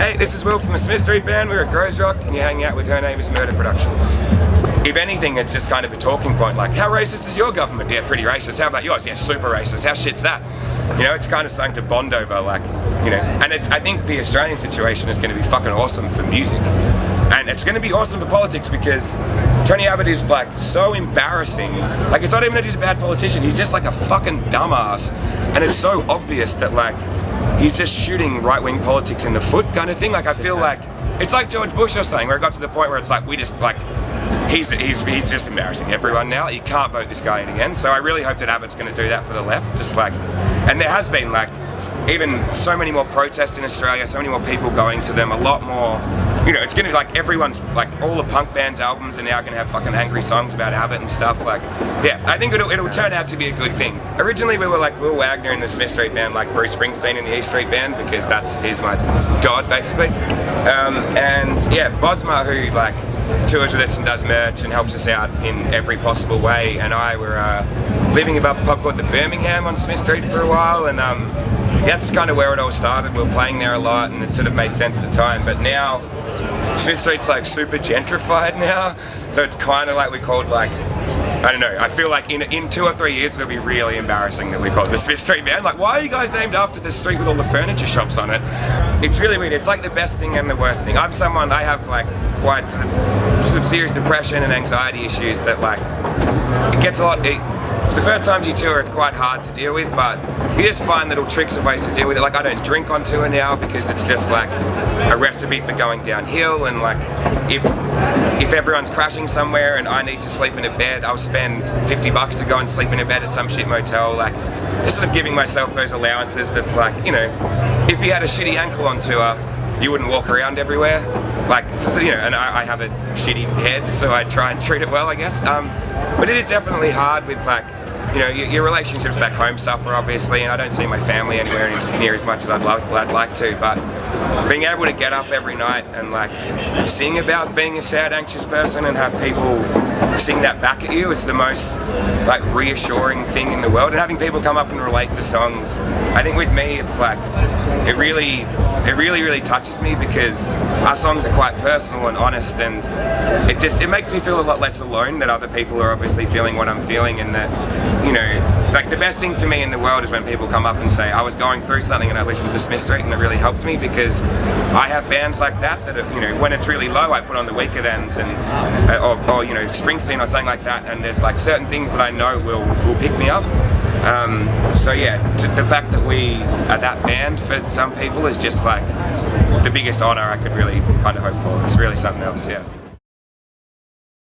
Hey, this is Will from the Smith Street Band. We're at Groezrock, and you're hanging out with Her Name Is Murder Productions. If anything, it's just kind of a talking point, like, how racist is your government? Yeah, pretty racist. How about yours? Yeah, super racist. How shit's that? You know, it's kind of something to bond over, like, you know. And I think the Australian situation is going to be fucking awesome for music. And it's going to be awesome for politics because Tony Abbott is, like, so embarrassing. Like, it's not even that he's a bad politician, he's just, like, a fucking dumbass. And it's so obvious that, like, he's just shooting right-wing politics in the foot kind of thing. Like, I feel like, it's like George Bush or something, where it got to the point where it's like, we just, like, he's just embarrassing everyone now. You can't vote this guy in again. So I really hope that Abbott's going to do that for the left. Just like, and there has been like, even so many more protests in Australia, so many more people going to them, a lot more, you know, it's going to be like everyone's, like all the punk bands' albums are now going to have fucking angry songs about Abbott and stuff. Like, yeah, I think it'll turn out to be a good thing. Originally we were like Will Wagner in the Smith Street Band, like Bruce Springsteen in the E Street Band, because he's my god, basically. And yeah, Bosma, who like tours with us and does merch and helps us out in every possible way, and I were living above a pub called the Birmingham on Smith Street for a while, and that's kind of where it all started. We were playing there a lot and it sort of made sense at the time, but now Smith Street's like super gentrified now, so it's kind of like we called like, I don't know, I feel like in 2 or 3 years it'll be really embarrassing that we called the Smith Street Band. Like, why are you guys named after the street with all the furniture shops on it? It's really weird. It's like the best thing and the worst thing. I have like quite sort of serious depression and anxiety issues that like, it gets a lot, the first times you tour it's quite hard to deal with, but you just find little tricks and ways to deal with it. Like, I don't drink on tour now because it's just like a recipe for going downhill, and like if everyone's crashing somewhere and I need to sleep in a bed, I'll spend $50 to go and sleep in a bed at some shit motel. Like, just sort of giving myself those allowances. That's like, you know, if you had a shitty ankle on tour, you wouldn't walk around everywhere. Like, so, you know, and I have a shitty head, so I try and treat it well, I guess. But it is definitely hard with like, you know, your relationships back home suffer, obviously, and I don't see my family anywhere near as much as I'd like to, but being able to get up every night and like sing about being a sad, anxious person and have people sing that back at you, it's the most like reassuring thing in the world. And having people come up and relate to songs, I think with me it's like, it really touches me because our songs are quite personal and honest, and it makes me feel a lot less alone, that other people are obviously feeling what I'm feeling, and that, you know, like the best thing for me in the world is when people come up and say, I was going through something and I listened to Smith Street and it really helped me, because I have bands like that are, you know, when it's really low I put on the Weaker Thans and or you know, Springsteen or something like that, and there's like certain things that I know will pick me up. So yeah, the fact that we are that band for some people is just like the biggest honour I could really kind of hope for. It's really something else, yeah.